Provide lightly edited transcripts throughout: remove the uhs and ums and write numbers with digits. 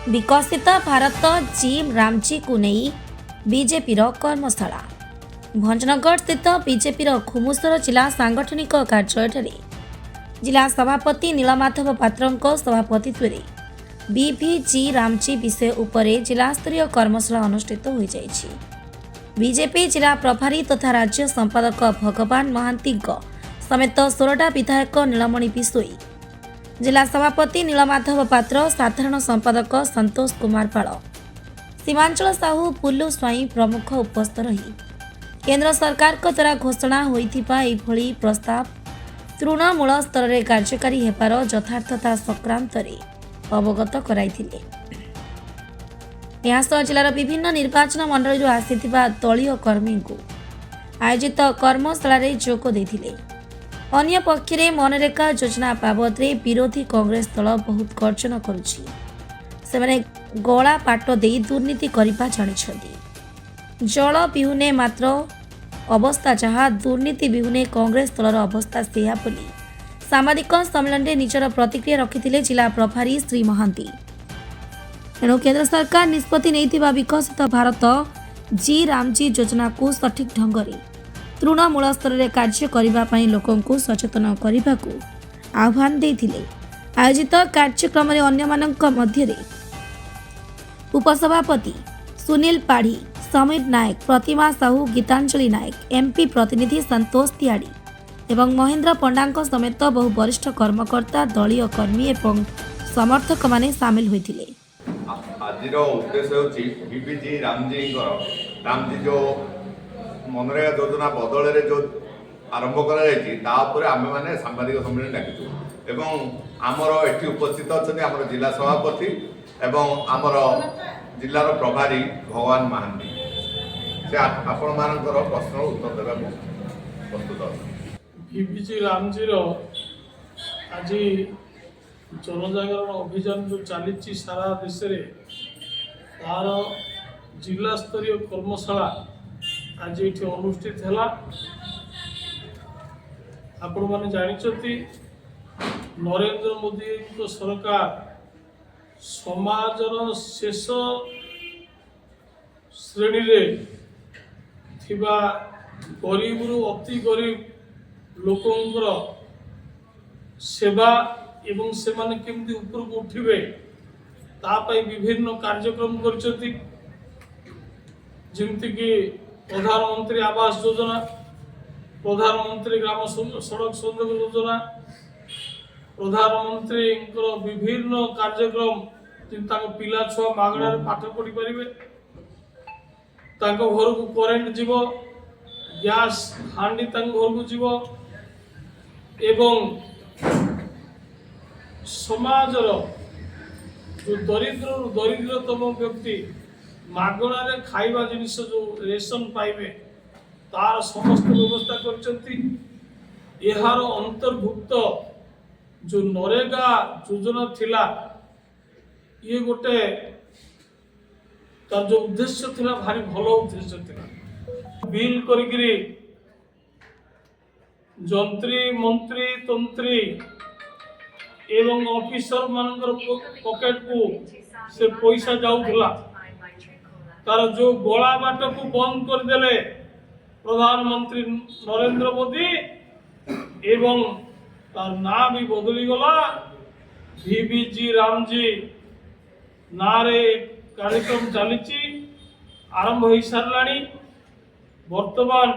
विकसित भारत जिम रामजी को नहीं बीजेपी कर्मशाला भंजनगढ़ स्थित बीजेपी खुमुसर जिला सांगठनिक कार्यालय जिला सभापति नीलमाधव पात्र सभापतित्व बीभीजी रामजी विषय उपरे जिलास्तरीय कर्मशाला अनुष्ठित हो जाइछि। बीजेपी जिला प्रभारी तथा राज्य संपादक भगवान महांती समेत 16टा विधायक नीलमणि बिशोई, जिला सभापति नीलमाधव पात्र, साधारण संपादक संतोष कुमार पाल, सीमांचल साहू, पुल्लू स्वाई प्रमुख उपस्थित रही केंद्र सरकार द्वारा घोषणा होइथिबा एभली प्रस्ताव तृणमूल स्तर में कार्यकारी हेबार यथार्थता संक्रांत अवगत कराइथिले। यासह जिलार विभिन्न निर्वाचन मंडल आसिथिबा दलीय कर्मी को आयोजित कर्मशाला जोग देथिले। अन्य पक्षरे मनरेगा योजना बाबद विरोधी कांग्रेस दल बहुत गर्जन करुछि। सेमाने गला पाट दे दुर्नीति करबा जानिछथि। जल बिहुने मात्र अवस्था जहाँ दुर्नीति बिहुने कांग्रेस दलर अवस्था सेया बोली सामाजिक सम्मेलन में निजर प्रतिक्रिया रखिथिले जिला प्रभारी श्री महांती। एणु केंद्र सरकार निष्पत्ति नैथिबा विकसित भारत जी रामजी योजना को सठिक ढंग से तृणमूल स्तर में कार्य करने लोकंकु सचेतन करने को आह्वान देथिले। आयोजित कार्यक्रम में अन्य मध्य उपसभापति सुनील पाढ़ी, समीर नायक, प्रतिमा साहू, गीतांजलि नायक, एमपी प्रतिनिधि संतोष तियाड़ी एवं महेंद्र पंडा समेत बहु वरिष्ठ कर्मकर्ता, दलीय कर्मी एवं समर्थक माने सामिल होइथिले। आजिर उद्देश्य होची बीबीजी रामजी जो मनरेगा योजना बदल जो आरंभ कर आम मैंने सांबादिक सम्मेलन डाकिଛୁ एवं आमर एटी उपस्थित अच्छा आम जिला सभापति एवं आमर जिलार प्रभारी भगवान महांती से आपण मानकर प्रश्न उत्तर देवा प्रस्तुत अच्छा। बीबीजी रामजी आज जनजागरण अभियान जो चली सारा देश में तार जिला स्तरीय कर्मशाला आज ये अनुष्ठित है। आपण मैंने जानते नरेंद्र मोदी को सरकार समाजर शेष श्रेणी रे थिबा गरीब रु अति गरीब लोकंकर सेवा एवं से माने केमती ऊपर को उठिबे तापाई विभिन्न कार्यक्रम करछथि जेमति कि प्रधानमंत्री आवास योजना, प्रधानमंत्री ग्राम सड़क संयोग योजना, प्रधानमंत्री विभिन्न कार्यक्रम पिला छुआ मागणार पाठ पढ़ी पारे, घर को करेन्ट जीव, गैस हांडी घर को जीव एवं समाजर जो दरिद्रतम व्यक्ति मागणार खाइबा जिनिस जो रेशन पाइबे तार समस्त व्यवस्था करछथि। एहार अंतर्भुक्त जो नरेगा योजना थिला ये गोटे तार जो उद्देश्य थिला भारी भलो उद्देश्य थिला। बिल करिकरी जंत्री मंत्री तंत्री एवं ऑफिसर मानकर पॉकेट को से पैसा जाऊला तार जो गला बाट को बंद कर देले प्रधानमंत्री नरेंद्र मोदी एवं तार ना भी बदली गला बीबीजी रामजी नारे कार्यक्रम चली आरंभ हो सारे। वर्तमान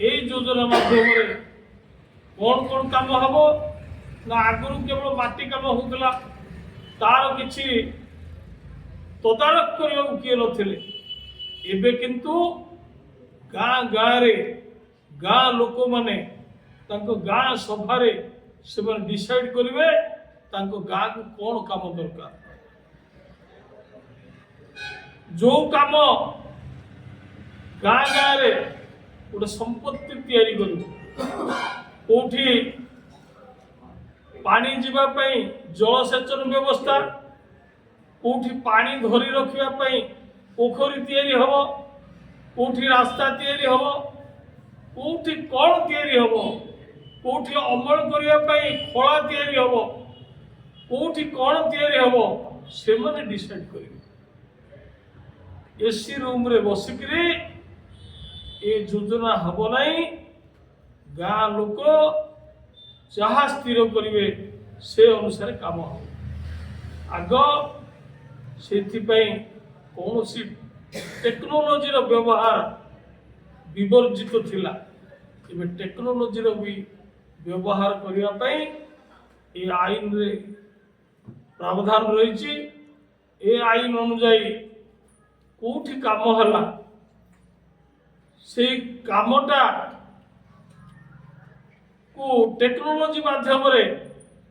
यही योजना माध्यम कौन कौन काम हम ना आगुरी केवल माटी काम होता तार किसी तदारख करने किए नथिले एबे किंतु गाँ गाँ रे गाँ लोक माने तांको गाँ सभारे से डिसाइड करेंगे तांको गाँ को कौन काम दरकार जो काम गाँ गाँ रे गोटे संपत्ति तैयारी कौटी पानी जीवाई जलसेचन व्यवस्था कौटी पानी धरी रखापी पोखरी तैयारी हम कौटी रास्ता तैयारी हम कौटी कौन तैयारी हम कौटी अमल करने खला तैयारी हम कौटी कौन तैयारी हम ସେମାନେ ଡିସାଇଡ୍ କରିବେ। ଏସି ରୁମ୍ରେ ବସିକିରି ଏ ଯୋଜନା ହେବ ନାହିଁ। ଗାଁ ଲୋକ ଯାହା ସ୍ଥିର କରିବେ ସେ ଅନୁସାରେ କାମ ହେବ। ଆଗ ସେଥିପାଇଁ କୌଣସି ଟେକ୍ନୋଲୋଜିର ବ୍ୟବହାର ବିବର୍ଜିତ ଥିଲା। ଏବେ ଟେକ୍ନୋଲୋଜିର ବି ବ୍ୟବହାର କରିବା ପାଇଁ ଏ ଆଇନରେ ପ୍ରାବଧାନ ରହିଛି। ଏ ଆଇନ ଅନୁଯାୟୀ କୋଉଠି କାମ ହେଲା ସେଇ କାମଟା କୁ ଟେକ୍ନୋଲୋଜି ମାଧ୍ୟମରେ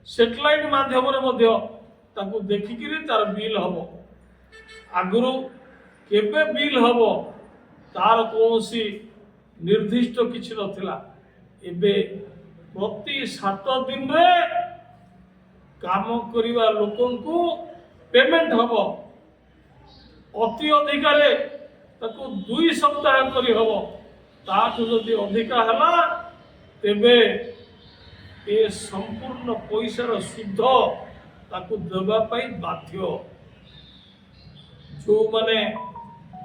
ସେଟେଲାଇଟ ମାଧ୍ୟମରେ ମଧ୍ୟ ତାକୁ ଦେଖିକିରି ତାର ବିଲ୍ ହବ। ଆଗରୁ କେବେ ବିଲ୍ ହବ ତାର କୌଣସି ନିର୍ଦ୍ଦିଷ୍ଟ କିଛି ନଥିଲା। ଏବେ ପ୍ରତି 7 ଦିନରେ କାମ କରିବା ଲୋକଙ୍କୁ ପେମେଣ୍ଟ ହବ। ଅତି ଅଧିକାରେ ତାକୁ 2 ସପ୍ତାହ କରି ହବ। ତାଠୁ ଯଦି ଅଧିକା ହେଲା ତେବେ ଏ ସମ୍ପୂର୍ଣ୍ଣ ପଇସାର ସୁଧ ତାକୁ ଦେବା ପାଇଁ ବାଧ୍ୟ। ଯେଉଁମାନେ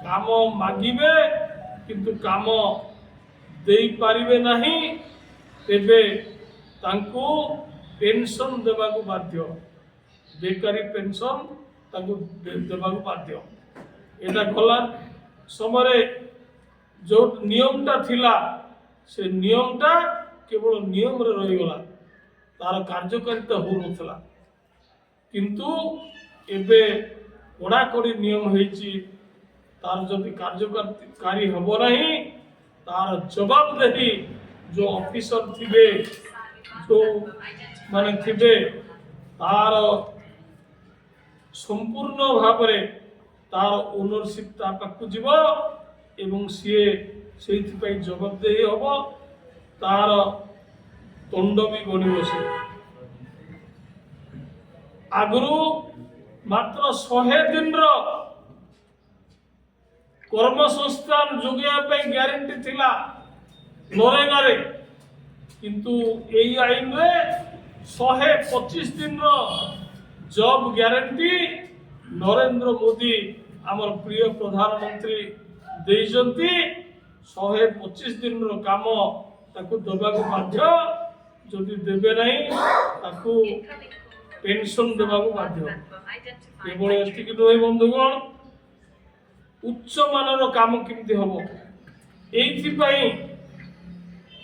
କାମ ମାଗିବେ କିନ୍ତୁ କାମ ଦେଇପାରିବେ ନାହିଁ ତେବେ ତାଙ୍କୁ ପେନସନ ଦେବାକୁ ବାଧ୍ୟ। ବେକାରୀ ପେନସନ ତାଙ୍କୁ ଦେବାକୁ ବାଧ୍ୟ। এটা ଗଲା ସମୟରେ ଯେଉଁ ନିୟମଟା ଥିଲା ସେ ନିୟମଟା କେବଳ ନିୟମରେ ରହିଗଲା, ତାର କାର୍ଯ୍ୟକାରିତା ହେଉନଥିଲା। କିନ୍ତୁ ଏବେ କଡ଼ାକଡ଼ି ନିୟମ ହେଇଛି। ତାର ଯଦି କାର୍ଯ୍ୟକାରୀ ହେବ ନାହିଁ ତାର ଜବାବଦେହି ଯେଉଁ ଅଫିସର ଥିବେ, ଯେଉଁମାନେ ଥିବେ ତାର ସମ୍ପୂର୍ଣ୍ଣ ଭାବରେ ତାର ଓନରସିପ୍ ତା ପାଖକୁ ଯିବ ଏବଂ ସିଏ ସେଇଥିପାଇଁ ଜବାବଦେହି ହେବ। ତାର ଦଣ୍ଡ ବି ବଢ଼ିବ। ସେ ଆଗରୁ ମାତ୍ର 100 ଦିନର କର୍ମସଂସ୍ଥାନ ଯୋଗାଇବା ପାଇଁ ଗ୍ୟାରେଣ୍ଟି ଥିଲା ନରେଗାରେ, କିନ୍ତୁ ଏଇ ଆଇନରେ 125 ଦିନର ଜବ୍ ଗ୍ୟାରେଣ୍ଟି ନରେନ୍ଦ୍ର ମୋଦି ଆମର ପ୍ରିୟ ପ୍ରଧାନମନ୍ତ୍ରୀ ଦେଇଛନ୍ତି। 125 ଦିନର କାମ ତାକୁ ଦେବାକୁ ବାଧ୍ୟ। ଯଦି ଦେବେ ନାହିଁ ତାକୁ ପେନସନ ଦେବାକୁ ବାଧ୍ୟ। କେବଳ ଏତିକି ନୁହେଁ ବନ୍ଧୁଗଣ, ଉଚ୍ଚ ମାନର କାମ କେମିତି ହବ এইଥିପାଇଁ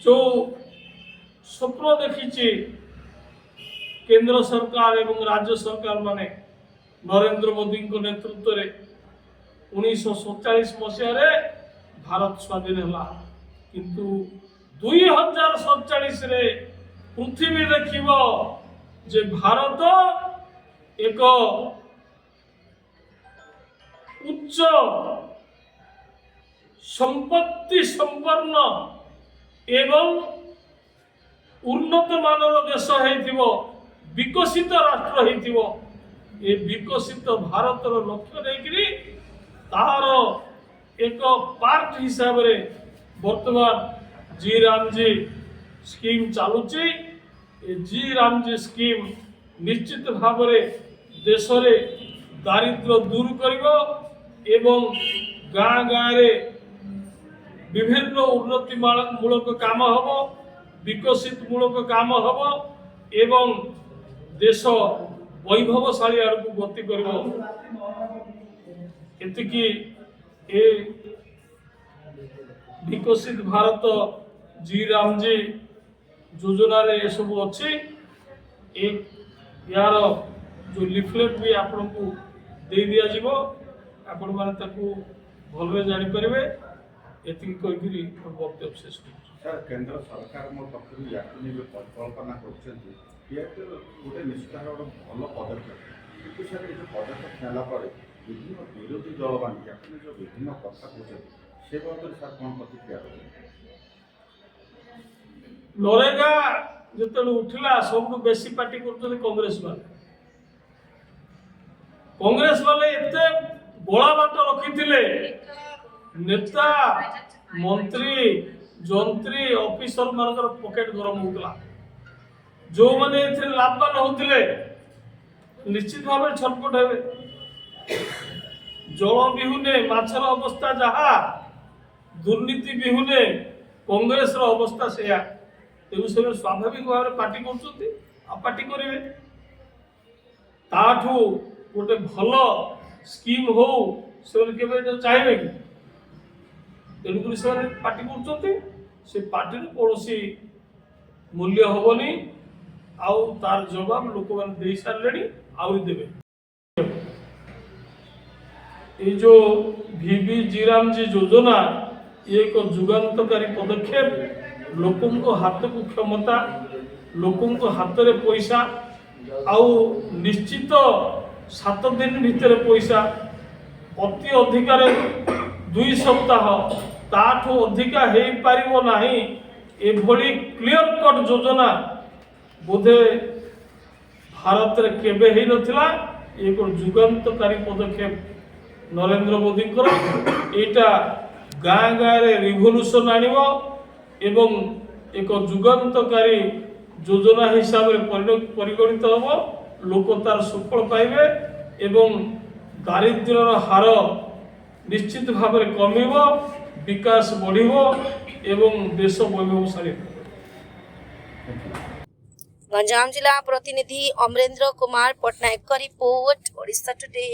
ଯେଉଁ ସ୍ୱପ୍ନ ଦେଖିଛି କେନ୍ଦ୍ର ସରକାର ଏବଂ ରାଜ୍ୟ ସରକାର ମାନେ ନରେନ୍ଦ୍ର ମୋଦିଙ୍କ ନେତୃତ୍ୱରେ 1947 ମସିହାରେ ଭାରତ ସ୍ୱାଧୀନ ହେଲା। କିନ୍ତୁ 2047ରେ ପୃଥିବୀ ଦେଖିବ ଯେ ଭାରତ ଏକ ଉଚ୍ଚ ସମ୍ପତ୍ତି ସମ୍ପନ୍ନ ଏବଂ ଉନ୍ନତ ମାନର ଦେଶ ହେଇଥିବ, ବିକଶିତ ରାଷ୍ଟ୍ର ହେଇଥିବ। ଏ ବିକଶିତ ଭାରତର ଲକ୍ଷ୍ୟ ନେଇକରି ତାର ଏକ ପାର୍ଟ ହିସାବରେ ବର୍ତ୍ତମାନ ଜି ରାମଜି ସ୍କିମ୍ ଚାଲୁଛି। ଏ ଜି ରାମଜି ସ୍କିମ୍ ନିଶ୍ଚିତ ଭାବରେ ଦେଶରେ ଦାରିଦ୍ର୍ୟ ଦୂର କରିବ ଏବଂ ଗାଁ ଗାଁରେ ବିଭିନ୍ନ ଉନ୍ନତି ମୂଳକ କାମ ହେବ, ବିକଶିତ ମୂଳକ କାମ ହେବ ଏବଂ ଦେଶ ବୈଭବଶାଳୀ ଆଡ଼କୁ ଗତି କରିବ। ଏତିକି ଏ ବିକଶିତ ଭାରତ ଜି ରାମଜି ଯୋଜନାରେ ଏସବୁ ଅଛି। यार जो लिफलेट भी आपन को दे दिया जीवो, आपण माने ताकू भलरे जानि परिबे। एतिकी कहिकरी वक्तव्य शेष करू। सर केंद्र सरकार मो पक्षरु याकनी जो परिकल्पना करछन्ती ये तो गोटे निष्ठार भल पदक्षेप, किंतु सर ये पदक्षेप नेला पर विभिन्न विरोधी दल मान याकनी जो विभिन्न कथा कहते से बाबत सर कौन प्रतिक्रिया रहे? नरेगा जिते उठिला सब बेसी पार्टी कर कांग्रेस वाले एते बड़ा बाट रखी नेता मंत्री जंत्री ऑफिसर मानकर पॉकेट गरम होता जो माने लाभवान होते निश्चित भाव छटपट हे जल विहुने माछर अवस्था जहा दुर्नीति विहुने कांग्रेस अवस्था से स्वाभाविक भाव में पार्टी पार्टी करेंगे ताठू गोटे भल स्कीम हो से चाहिए कि तेणुक से पार्टी कर पार्टी कौन मूल्य हेनी आउ तार जवाब लोक मैंने दे सारे आउरी देवे ये जो VV जीराम जी योजना ये एक जुगांतकारी पदक्षेप लोकों को हाथ को क्षमता लोकों को हाथ रे पैसा आउ निश्चित 7 दिन भितर पैसा अति अधिकार 2 सप्ताह ताठू अधिका हो पारिबो नाही एभली क्लियर कट योजना बोधे भारत रे केबे ही नथिला एक जुगांतकारी पदक्षेप नरेंद्र मोदी एटा गाँ गाँ रे रिवोल्यूशन आनिबो एवं एक जुगांतकारी योजना हिसाब रे परिगणित होबो लोक तार सुफल पाइबे एवं दारिद्र्यर हार निश्चित भाव में कमिबो विकास बढ़िबो एवं देश वैभवशाली गंजाम जिला प्रतिनिधि अमरेंद्र कुमार पटनायक का रिपोर्ट ओडिशा टुडे।